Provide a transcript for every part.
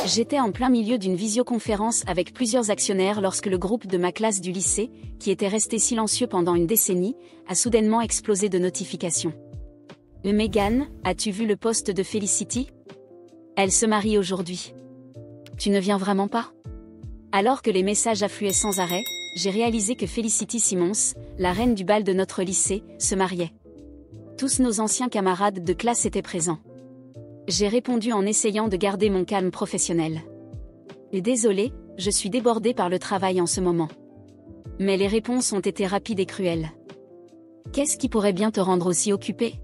J'étais en plein milieu d'une visioconférence avec plusieurs actionnaires lorsque le groupe de ma classe du lycée, qui était resté silencieux pendant une décennie, a soudainement explosé de notifications. Megan, as-tu vu le post de Felicity? Elle se marie aujourd'hui. Tu ne viens vraiment pas? Alors que les messages affluaient sans arrêt, j'ai réalisé que Felicity Simmons, la reine du bal de notre lycée, se mariait. Tous nos anciens camarades de classe étaient présents. J'ai répondu en essayant de garder mon calme professionnel. Désolée, je suis débordée par le travail en ce moment. Mais les réponses ont été rapides et cruelles. Qu'est-ce qui pourrait bien te rendre aussi occupée?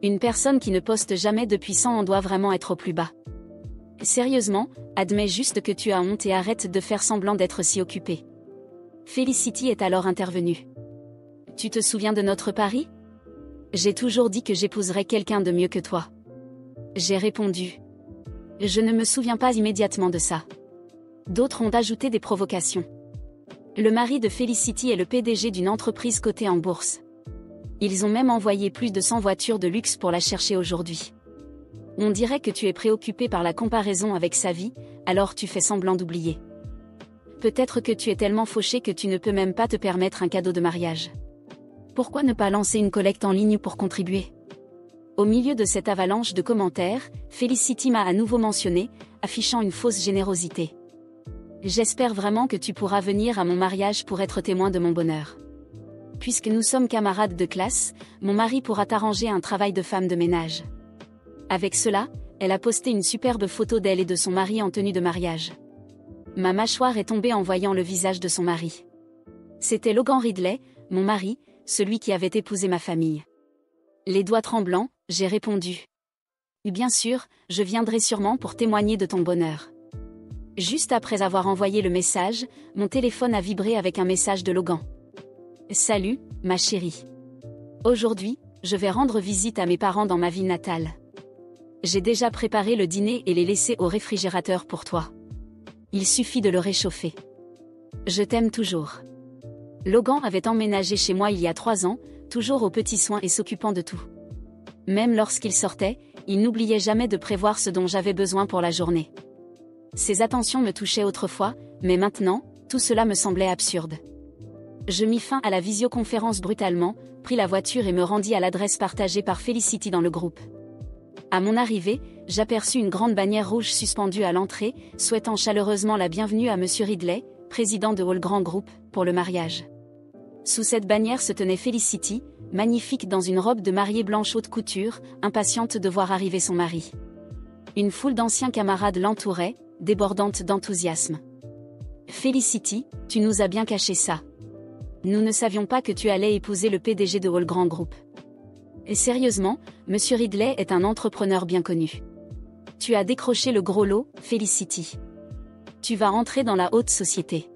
Une personne qui ne poste jamais depuis 100 ans doit vraiment être au plus bas. Sérieusement, admets juste que tu as honte et arrête de faire semblant d'être si occupée. Felicity est alors intervenue. Tu te souviens de notre pari? J'ai toujours dit que j'épouserais quelqu'un de mieux que toi. J'ai répondu. Je ne me souviens pas immédiatement de ça. D'autres ont ajouté des provocations. Le mari de Felicity est le PDG d'une entreprise cotée en bourse. Ils ont même envoyé plus de 100 voitures de luxe pour la chercher aujourd'hui. On dirait que tu es préoccupé par la comparaison avec sa vie, alors tu fais semblant d'oublier. Peut-être que tu es tellement fauché que tu ne peux même pas te permettre un cadeau de mariage. Pourquoi ne pas lancer une collecte en ligne pour contribuer? Au milieu de cette avalanche de commentaires, Felicity m'a à nouveau mentionné, affichant une fausse générosité. J'espère vraiment que tu pourras venir à mon mariage pour être témoin de mon bonheur. Puisque nous sommes camarades de classe, mon mari pourra t'arranger un travail de femme de ménage. Avec cela, elle a posté une superbe photo d'elle et de son mari en tenue de mariage. Ma mâchoire est tombée en voyant le visage de son mari. C'était Logan Ridley, mon mari, celui qui avait épousé ma famille. Les doigts tremblants, j'ai répondu. Bien sûr, je viendrai sûrement pour témoigner de ton bonheur. Juste après avoir envoyé le message, mon téléphone a vibré avec un message de Logan. Salut, ma chérie. Aujourd'hui, je vais rendre visite à mes parents dans ma ville natale. J'ai déjà préparé le dîner et les laissé au réfrigérateur pour toi. Il suffit de le réchauffer. Je t'aime toujours. Logan avait emménagé chez moi il y a 3 ans, toujours aux petits soins et s'occupant de tout. Même lorsqu'il sortait, il n'oubliait jamais de prévoir ce dont j'avais besoin pour la journée. Ses attentions me touchaient autrefois, mais maintenant, tout cela me semblait absurde. Je mis fin à la visioconférence brutalement, pris la voiture et me rendis à l'adresse partagée par Felicity dans le groupe. À mon arrivée, j'aperçus une grande bannière rouge suspendue à l'entrée, souhaitant chaleureusement la bienvenue à Monsieur Ridley, président de All Grand Group, pour le mariage. Sous cette bannière se tenait Felicity, magnifique dans une robe de mariée blanche haute couture, impatiente de voir arriver son mari. Une foule d'anciens camarades l'entourait, débordante d'enthousiasme. Felicity, tu nous as bien caché ça. Nous ne savions pas que tu allais épouser le PDG de All Grand Group. Et sérieusement, Monsieur Ridley est un entrepreneur bien connu. Tu as décroché le gros lot, Felicity. Tu vas entrer dans la haute société.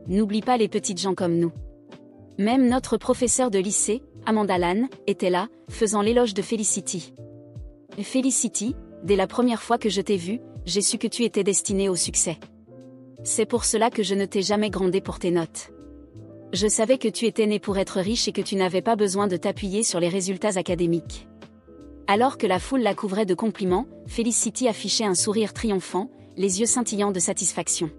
N'oublie pas les petites gens comme nous. Même notre professeur de lycée, Amanda Lann, était là, faisant l'éloge de Felicity. Felicity, dès la première fois que je t'ai vue, j'ai su que tu étais destinée au succès. C'est pour cela que je ne t'ai jamais grondé pour tes notes. Je savais que tu étais née pour être riche et que tu n'avais pas besoin de t'appuyer sur les résultats académiques. Alors que la foule la couvrait de compliments, Felicity affichait un sourire triomphant, les yeux scintillants de satisfaction.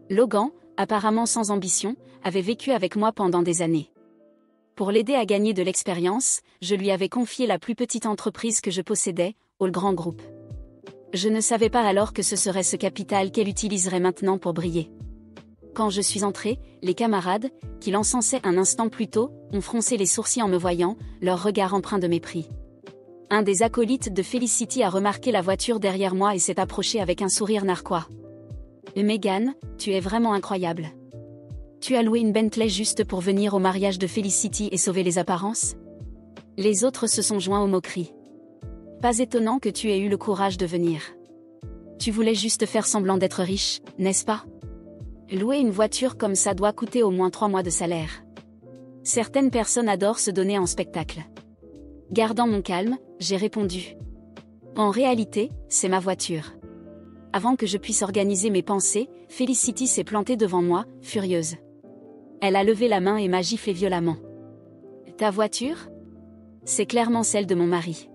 Logan, apparemment sans ambition, avait vécu avec moi pendant des années. Pour l'aider à gagner de l'expérience, je lui avais confié la plus petite entreprise que je possédais, All Grand Group. Je ne savais pas alors que ce serait ce capital qu'elle utiliserait maintenant pour briller. Quand je suis entrée, les camarades, qui l'encensaient un instant plus tôt, ont froncé les sourcils en me voyant, leur regard empreint de mépris. Un des acolytes de Felicity a remarqué la voiture derrière moi et s'est approché avec un sourire narquois. Megan, tu es vraiment incroyable. Tu as loué une Bentley juste pour venir au mariage de Felicity et sauver les apparences? Les autres se sont joints aux moqueries. Pas étonnant que tu aies eu le courage de venir. Tu voulais juste faire semblant d'être riche, n'est-ce pas? Louer une voiture comme ça doit coûter au moins 3 mois de salaire. Certaines personnes adorent se donner en spectacle. Gardant mon calme, j'ai répondu. En réalité, c'est ma voiture. Avant que je puisse organiser mes pensées, Felicity s'est plantée devant moi, furieuse. Elle a levé la main et m'a giflé violemment. Ta voiture? C'est clairement celle de mon mari.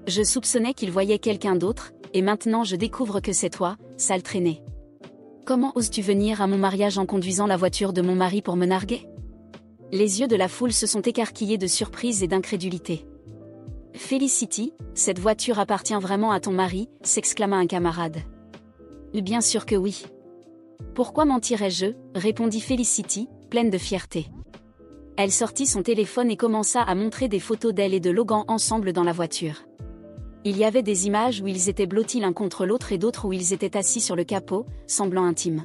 Je soupçonnais qu'il voyait quelqu'un d'autre, et maintenant je découvre que c'est toi, sale traînée. Comment oses-tu venir à mon mariage en conduisant la voiture de mon mari pour me narguer ? Les yeux de la foule se sont écarquillés de surprise et d'incrédulité. Felicity, cette voiture appartient vraiment à ton mari, s'exclama un camarade. Bien sûr que oui. Pourquoi mentirais-je ? Répondit Felicity, pleine de fierté. Elle sortit son téléphone et commença à montrer des photos d'elle et de Logan ensemble dans la voiture. Il y avait des images où ils étaient blottis l'un contre l'autre et d'autres où ils étaient assis sur le capot, semblant intimes.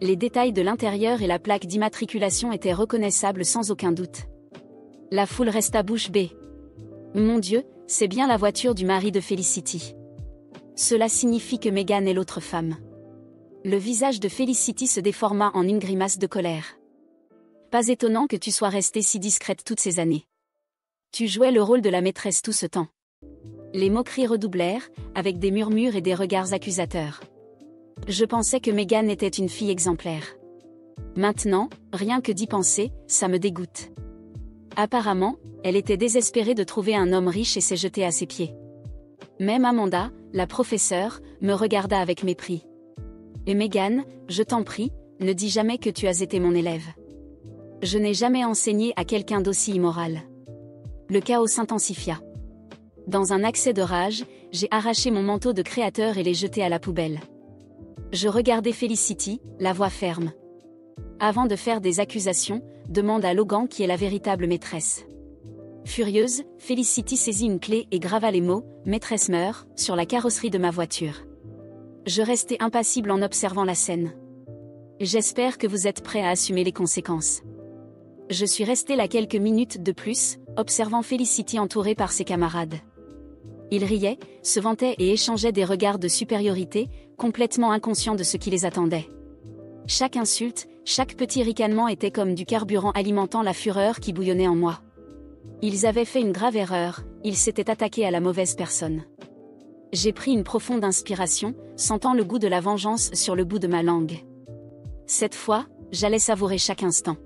Les détails de l'intérieur et la plaque d'immatriculation étaient reconnaissables sans aucun doute. La foule resta bouche bée. Mon Dieu, c'est bien la voiture du mari de Felicity. Cela signifie que Megan est l'autre femme. Le visage de Felicity se déforma en une grimace de colère. Pas étonnant que tu sois restée si discrète toutes ces années. Tu jouais le rôle de la maîtresse tout ce temps. Les moqueries redoublèrent, avec des murmures et des regards accusateurs. Je pensais que Megan était une fille exemplaire. Maintenant, rien que d'y penser, ça me dégoûte. Apparemment, elle était désespérée de trouver un homme riche et s'est jetée à ses pieds. Même Amanda, la professeure, me regarda avec mépris. Et Megan, je t'en prie, ne dis jamais que tu as été mon élève. Je n'ai jamais enseigné à quelqu'un d'aussi immoral. Le chaos s'intensifia. Dans un accès de rage, j'ai arraché mon manteau de créateur et l'ai jeté à la poubelle. Je regardai Felicity, la voix ferme. Avant de faire des accusations, demande à Logan qui est la véritable maîtresse. Furieuse, Felicity saisit une clé et grava les mots « Maîtresse meurt » sur la carrosserie de ma voiture. Je restai impassible en observant la scène. J'espère que vous êtes prêts à assumer les conséquences. Je suis resté là quelques minutes de plus, observant Felicity entourée par ses camarades. Ils riaient, se vantaient et échangeaient des regards de supériorité, complètement inconscients de ce qui les attendait. Chaque insulte, chaque petit ricanement était comme du carburant alimentant la fureur qui bouillonnait en moi. Ils avaient fait une grave erreur, ils s'étaient attaqués à la mauvaise personne. J'ai pris une profonde inspiration, sentant le goût de la vengeance sur le bout de ma langue. Cette fois, j'allais savourer chaque instant.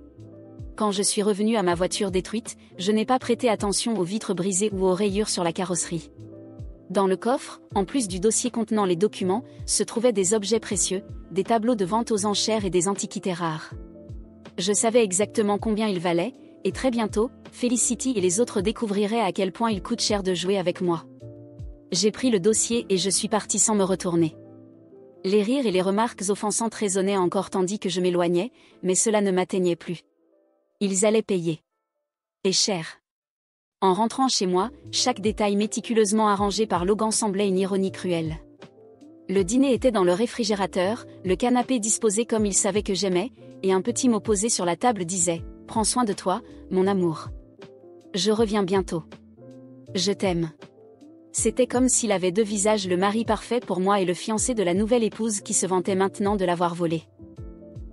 Quand je suis revenu à ma voiture détruite, je n'ai pas prêté attention aux vitres brisées ou aux rayures sur la carrosserie. Dans le coffre, en plus du dossier contenant les documents, se trouvaient des objets précieux, des tableaux de vente aux enchères et des antiquités rares. Je savais exactement combien ils valaient, et très bientôt, Felicity et les autres découvriraient à quel point il coûte cher de jouer avec moi. J'ai pris le dossier et je suis parti sans me retourner. Les rires et les remarques offensantes résonnaient encore tandis que je m'éloignais, mais cela ne m'atteignait plus. Ils allaient payer. Et cher. En rentrant chez moi, chaque détail méticuleusement arrangé par Logan semblait une ironie cruelle. Le dîner était dans le réfrigérateur, le canapé disposé comme il savait que j'aimais, et un petit mot posé sur la table disait « Prends soin de toi, mon amour. Je reviens bientôt. Je t'aime. » C'était comme s'il avait deux visages, le mari parfait pour moi et le fiancé de la nouvelle épouse qui se vantait maintenant de l'avoir volé.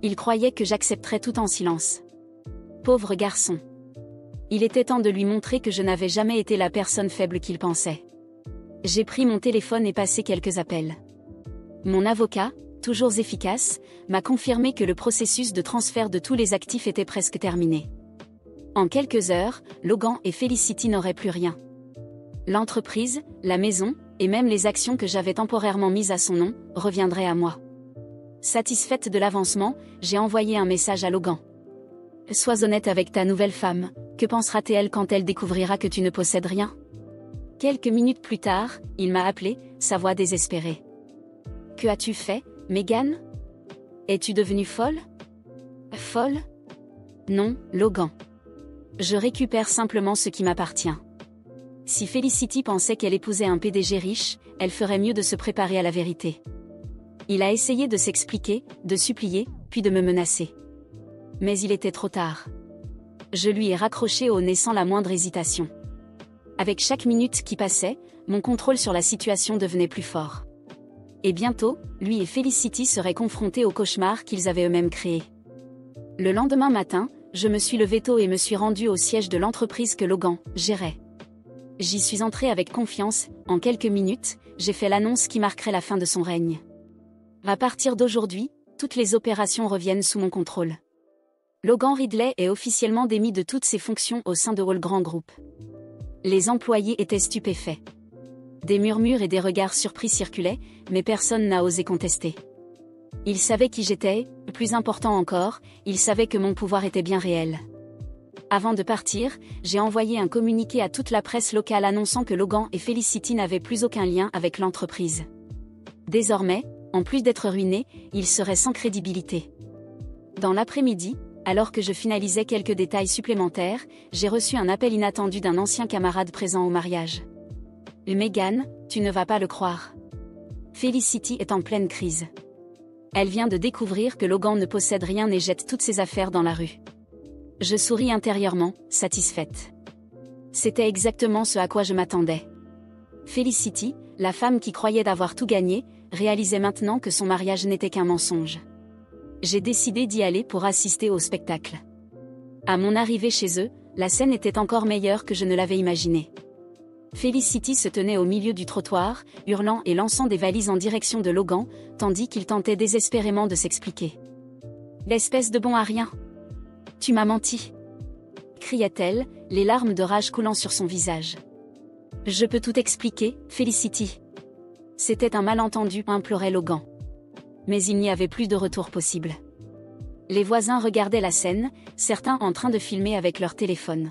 Il croyait que j'accepterais tout en silence. Pauvre garçon. Il était temps de lui montrer que je n'avais jamais été la personne faible qu'il pensait. J'ai pris mon téléphone et passé quelques appels. Mon avocat, toujours efficace, m'a confirmé que le processus de transfert de tous les actifs était presque terminé. En quelques heures, Logan et Felicity n'auraient plus rien. L'entreprise, la maison, et même les actions que j'avais temporairement mises à son nom, reviendraient à moi. Satisfaite de l'avancement, j'ai envoyé un message à Logan. Sois honnête avec ta nouvelle femme, que pensera-t-elle quand elle découvrira que tu ne possèdes rien ? Quelques minutes plus tard, il m'a appelé, sa voix désespérée. Que as-tu fait, Megan ? Es-tu devenue folle ? Folle ? Non, Logan. Je récupère simplement ce qui m'appartient. Si Felicity pensait qu'elle épousait un PDG riche, elle ferait mieux de se préparer à la vérité. Il a essayé de s'expliquer, de supplier, puis de me menacer. Mais il était trop tard. Je lui ai raccroché au nez sans la moindre hésitation. Avec chaque minute qui passait, mon contrôle sur la situation devenait plus fort. Et bientôt, lui et Felicity seraient confrontés au cauchemar qu'ils avaient eux-mêmes créé. Le lendemain matin, je me suis levé tôt et me suis rendu au siège de l'entreprise que Logan gérait. J'y suis entré avec confiance, en quelques minutes, j'ai fait l'annonce qui marquerait la fin de son règne. À partir d'aujourd'hui, toutes les opérations reviennent sous mon contrôle. Logan Ridley est officiellement démis de toutes ses fonctions au sein de Hall Grand Group. Les employés étaient stupéfaits. Des murmures et des regards surpris circulaient, mais personne n'a osé contester. Il savait qui j'étais, plus important encore, il savait que mon pouvoir était bien réel. Avant de partir, j'ai envoyé un communiqué à toute la presse locale annonçant que Logan et Felicity n'avaient plus aucun lien avec l'entreprise. Désormais, en plus d'être ruinés, ils seraient sans crédibilité. Dans l'après-midi, alors que je finalisais quelques détails supplémentaires, j'ai reçu un appel inattendu d'un ancien camarade présent au mariage. « Megan, tu ne vas pas le croire. Felicity est en pleine crise. Elle vient de découvrir que Logan ne possède rien et jette toutes ses affaires dans la rue. » Je souris intérieurement, satisfaite. C'était exactement ce à quoi je m'attendais. Felicity, la femme qui croyait avoir tout gagné, réalisait maintenant que son mariage n'était qu'un mensonge. J'ai décidé d'y aller pour assister au spectacle. À mon arrivée chez eux, la scène était encore meilleure que je ne l'avais imaginé. Felicity se tenait au milieu du trottoir, hurlant et lançant des valises en direction de Logan, tandis qu'il tentait désespérément de s'expliquer. « L'espèce de bon à rien. Tu m'as menti !» criait-elle, les larmes de rage coulant sur son visage. « Je peux tout expliquer, Felicity. » C'était un malentendu, implorait Logan. Mais il n'y avait plus de retour possible. Les voisins regardaient la scène, certains en train de filmer avec leur téléphone.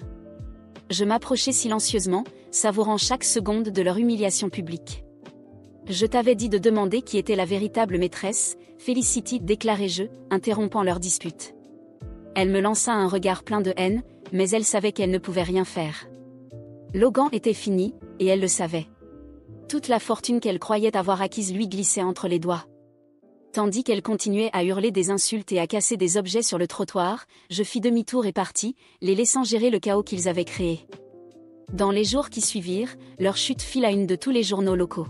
Je m'approchais silencieusement, savourant chaque seconde de leur humiliation publique. « Je t'avais dit de demander qui était la véritable maîtresse, Felicity, déclarai-je, interrompant leur dispute. Elle me lança un regard plein de haine, mais elle savait qu'elle ne pouvait rien faire. Logan était fini, et elle le savait. Toute la fortune qu'elle croyait avoir acquise lui glissait entre les doigts. Tandis qu'elle continuait à hurler des insultes et à casser des objets sur le trottoir, je fis demi-tour et partis, les laissant gérer le chaos qu'ils avaient créé. Dans les jours qui suivirent, leur chute fit la une de tous les journaux locaux.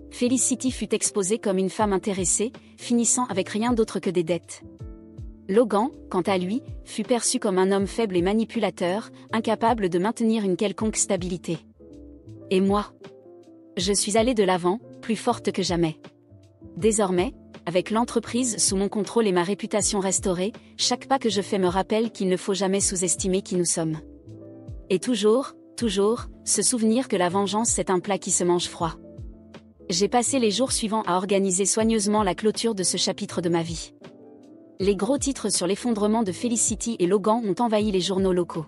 Felicity fut exposée comme une femme intéressée, finissant avec rien d'autre que des dettes. Logan, quant à lui, fut perçu comme un homme faible et manipulateur, incapable de maintenir une quelconque stabilité. Et moi ? Je suis allée de l'avant, plus forte que jamais. Désormais, avec l'entreprise sous mon contrôle et ma réputation restaurée, chaque pas que je fais me rappelle qu'il ne faut jamais sous-estimer qui nous sommes. Et toujours, se souvenir que la vengeance c'est un plat qui se mange froid. J'ai passé les jours suivants à organiser soigneusement la clôture de ce chapitre de ma vie. Les gros titres sur l'effondrement de Felicity et Logan ont envahi les journaux locaux.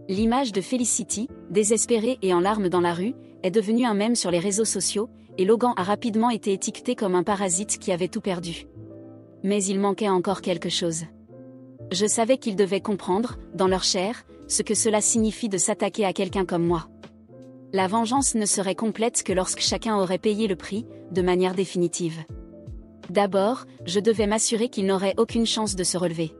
L'image de Felicity, désespérée et en larmes dans la rue, est devenue un mème sur les réseaux sociaux, et Logan a rapidement été étiqueté comme un parasite qui avait tout perdu. Mais il manquait encore quelque chose. Je savais qu'ils devaient comprendre, dans leur chair, ce que cela signifie de s'attaquer à quelqu'un comme moi. La vengeance ne serait complète que lorsque chacun aurait payé le prix, de manière définitive. D'abord, je devais m'assurer qu'il n'aurait aucune chance de se relever.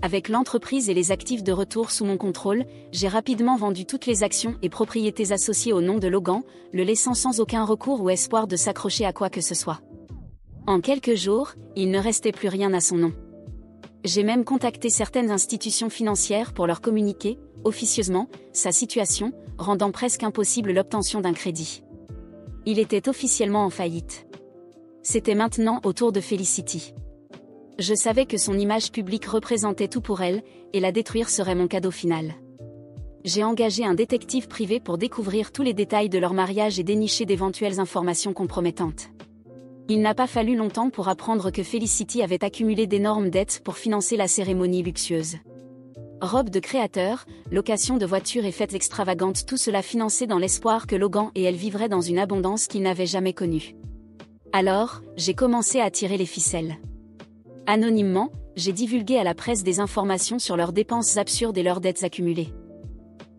Avec l'entreprise et les actifs de retour sous mon contrôle, j'ai rapidement vendu toutes les actions et propriétés associées au nom de Logan, le laissant sans aucun recours ou espoir de s'accrocher à quoi que ce soit. En quelques jours, il ne restait plus rien à son nom. J'ai même contacté certaines institutions financières pour leur communiquer, officieusement, sa situation, rendant presque impossible l'obtention d'un crédit. Il était officiellement en faillite. C'était maintenant au tour de Felicity. Je savais que son image publique représentait tout pour elle, et la détruire serait mon cadeau final. J'ai engagé un détective privé pour découvrir tous les détails de leur mariage et dénicher d'éventuelles informations compromettantes. Il n'a pas fallu longtemps pour apprendre que Felicity avait accumulé d'énormes dettes pour financer la cérémonie luxueuse. Robes de créateur, location de voitures et fêtes extravagantes, tout cela financé dans l'espoir que Logan et elle vivraient dans une abondance qu'ils n'avaient jamais connue. Alors, j'ai commencé à tirer les ficelles. Anonymement, j'ai divulgué à la presse des informations sur leurs dépenses absurdes et leurs dettes accumulées.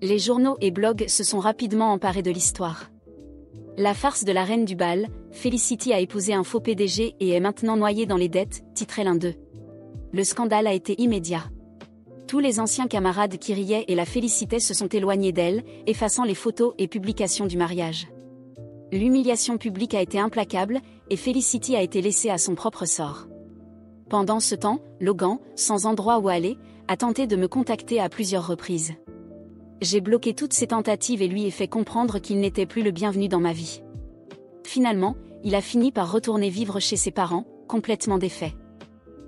Les journaux et blogs se sont rapidement emparés de l'histoire. La farce de la reine du bal, Felicity a épousé un faux PDG et est maintenant noyée dans les dettes, titrait l'un d'eux. Le scandale a été immédiat. Tous les anciens camarades qui riaient et la félicitaient se sont éloignés d'elle, effaçant les photos et publications du mariage. L'humiliation publique a été implacable, et Felicity a été laissée à son propre sort. Pendant ce temps, Logan, sans endroit où aller, a tenté de me contacter à plusieurs reprises. J'ai bloqué toutes ses tentatives et lui ai fait comprendre qu'il n'était plus le bienvenu dans ma vie. Finalement, il a fini par retourner vivre chez ses parents, complètement défait.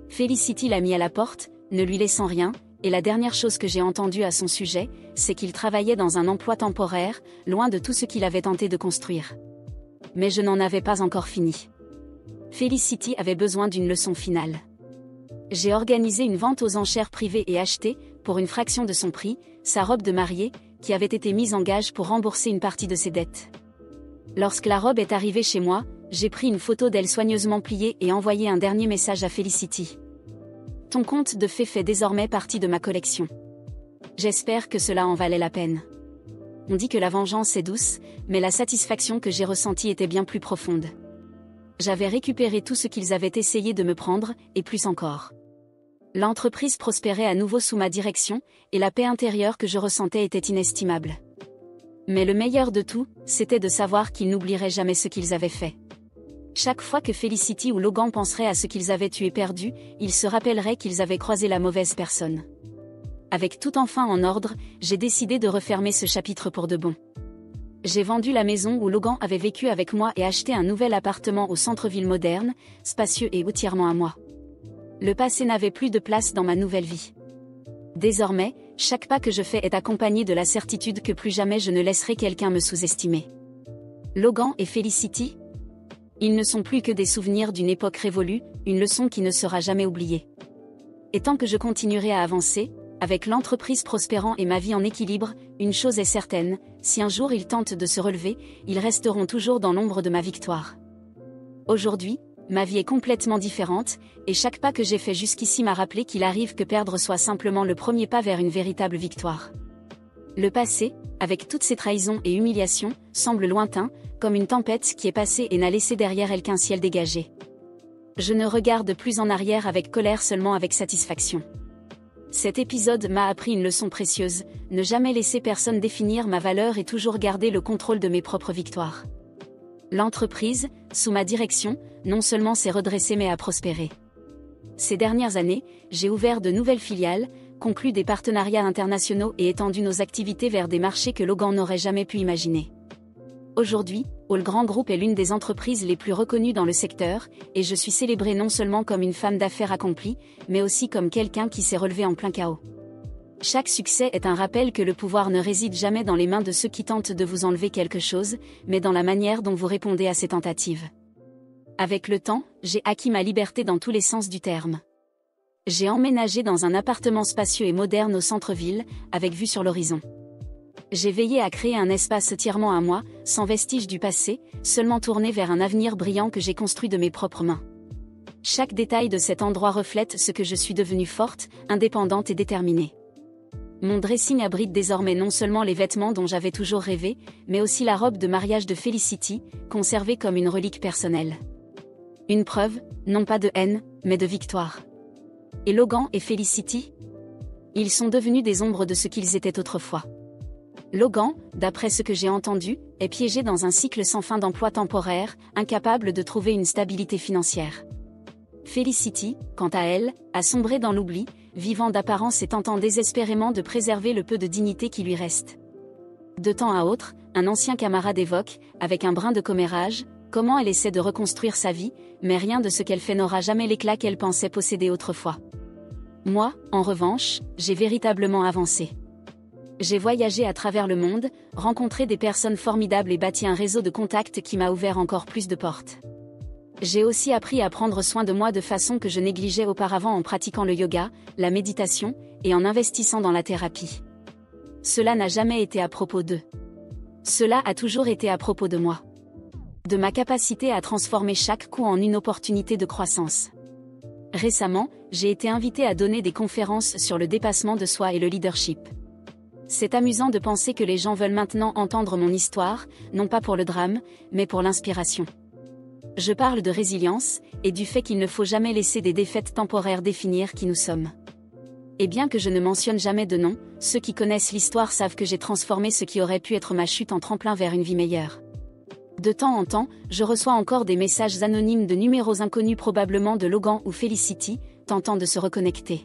Felicity l'a mis à la porte, ne lui laissant rien, et la dernière chose que j'ai entendue à son sujet, c'est qu'il travaillait dans un emploi temporaire, loin de tout ce qu'il avait tenté de construire. Mais je n'en avais pas encore fini. Felicity avait besoin d'une leçon finale. J'ai organisé une vente aux enchères privées et acheté, pour une fraction de son prix, sa robe de mariée, qui avait été mise en gage pour rembourser une partie de ses dettes. Lorsque la robe est arrivée chez moi, j'ai pris une photo d'elle soigneusement pliée et envoyé un dernier message à Felicity. Ton conte de fées fait désormais partie de ma collection. J'espère que cela en valait la peine. On dit que la vengeance est douce, mais la satisfaction que j'ai ressentie était bien plus profonde. J'avais récupéré tout ce qu'ils avaient essayé de me prendre, et plus encore. L'entreprise prospérait à nouveau sous ma direction, et la paix intérieure que je ressentais était inestimable. Mais le meilleur de tout, c'était de savoir qu'ils n'oublieraient jamais ce qu'ils avaient fait. Chaque fois que Felicity ou Logan penseraient à ce qu'ils avaient eu et perdu, ils se rappelleraient qu'ils avaient croisé la mauvaise personne. Avec tout enfin en ordre, j'ai décidé de refermer ce chapitre pour de bon. J'ai vendu la maison où Logan avait vécu avec moi et acheté un nouvel appartement au centre-ville moderne, spacieux et entièrement à moi. Le passé n'avait plus de place dans ma nouvelle vie. Désormais, chaque pas que je fais est accompagné de la certitude que plus jamais je ne laisserai quelqu'un me sous-estimer. Logan et Felicity, ils ne sont plus que des souvenirs d'une époque révolue, une leçon qui ne sera jamais oubliée. Et tant que je continuerai à avancer, avec l'entreprise prospérant et ma vie en équilibre, une chose est certaine, si un jour ils tentent de se relever, ils resteront toujours dans l'ombre de ma victoire. Aujourd'hui, ma vie est complètement différente, et chaque pas que j'ai fait jusqu'ici m'a rappelé qu'il arrive que perdre soit simplement le premier pas vers une véritable victoire. Le passé, avec toutes ses trahisons et humiliations, semble lointain, comme une tempête qui est passée et n'a laissé derrière elle qu'un ciel dégagé. Je ne regarde plus en arrière avec colère, seulement avec satisfaction. Cet épisode m'a appris une leçon précieuse, ne jamais laisser personne définir ma valeur et toujours garder le contrôle de mes propres victoires. L'entreprise, sous ma direction, non seulement s'est redressée mais a prospéré. Ces dernières années, j'ai ouvert de nouvelles filiales, conclu des partenariats internationaux et étendu nos activités vers des marchés que Logan n'aurait jamais pu imaginer. Aujourd'hui, All Grand Group est l'une des entreprises les plus reconnues dans le secteur, et je suis célébrée non seulement comme une femme d'affaires accomplie, mais aussi comme quelqu'un qui s'est relevé en plein chaos. Chaque succès est un rappel que le pouvoir ne réside jamais dans les mains de ceux qui tentent de vous enlever quelque chose, mais dans la manière dont vous répondez à ces tentatives. Avec le temps, j'ai acquis ma liberté dans tous les sens du terme. J'ai emménagé dans un appartement spacieux et moderne au centre-ville, avec vue sur l'horizon. J'ai veillé à créer un espace entièrement à moi, sans vestige du passé, seulement tourné vers un avenir brillant que j'ai construit de mes propres mains. Chaque détail de cet endroit reflète ce que je suis devenue forte, indépendante et déterminée. Mon dressing abrite désormais non seulement les vêtements dont j'avais toujours rêvé, mais aussi la robe de mariage de Felicity, conservée comme une relique personnelle. Une preuve, non pas de haine, mais de victoire. Et Logan et Felicity? Ils sont devenus des ombres de ce qu'ils étaient autrefois. Logan, d'après ce que j'ai entendu, est piégé dans un cycle sans fin d'emploi temporaire, incapable de trouver une stabilité financière. Felicity, quant à elle, a sombré dans l'oubli, vivant d'apparence et tentant désespérément de préserver le peu de dignité qui lui reste. De temps à autre, un ancien camarade évoque, avec un brin de commérage, comment elle essaie de reconstruire sa vie, mais rien de ce qu'elle fait n'aura jamais l'éclat qu'elle pensait posséder autrefois. Moi, en revanche, j'ai véritablement avancé. J'ai voyagé à travers le monde, rencontré des personnes formidables et bâti un réseau de contacts qui m'a ouvert encore plus de portes. J'ai aussi appris à prendre soin de moi de façon que je négligeais auparavant en pratiquant le yoga, la méditation, et en investissant dans la thérapie. Cela n'a jamais été à propos d'eux. Cela a toujours été à propos de moi. De ma capacité à transformer chaque coup en une opportunité de croissance. Récemment, j'ai été invitée à donner des conférences sur le dépassement de soi et le leadership. C'est amusant de penser que les gens veulent maintenant entendre mon histoire, non pas pour le drame, mais pour l'inspiration. Je parle de résilience, et du fait qu'il ne faut jamais laisser des défaites temporaires définir qui nous sommes. Et bien que je ne mentionne jamais de nom, ceux qui connaissent l'histoire savent que j'ai transformé ce qui aurait pu être ma chute en tremplin vers une vie meilleure. De temps en temps, je reçois encore des messages anonymes de numéros inconnus, probablement de Logan ou Felicity, tentant de se reconnecter.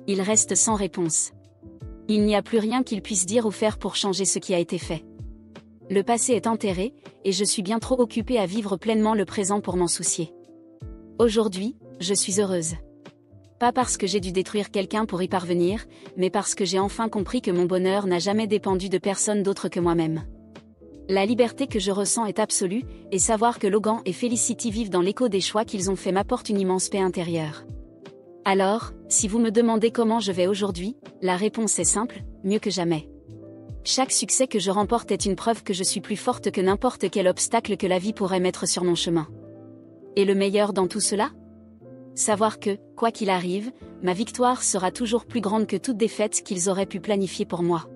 Ils restent sans réponse. Il n'y a plus rien qu'ils puissent dire ou faire pour changer ce qui a été fait. Le passé est enterré, et je suis bien trop occupée à vivre pleinement le présent pour m'en soucier. Aujourd'hui, je suis heureuse. Pas parce que j'ai dû détruire quelqu'un pour y parvenir, mais parce que j'ai enfin compris que mon bonheur n'a jamais dépendu de personne d'autre que moi-même. La liberté que je ressens est absolue, et savoir que Logan et Felicity vivent dans l'écho des choix qu'ils ont faits m'apporte une immense paix intérieure. Alors, si vous me demandez comment je vais aujourd'hui, la réponse est simple, mieux que jamais. Chaque succès que je remporte est une preuve que je suis plus forte que n'importe quel obstacle que la vie pourrait mettre sur mon chemin. Et le meilleur dans tout cela ? Savoir que, quoi qu'il arrive, ma victoire sera toujours plus grande que toute défaite qu'ils auraient pu planifier pour moi.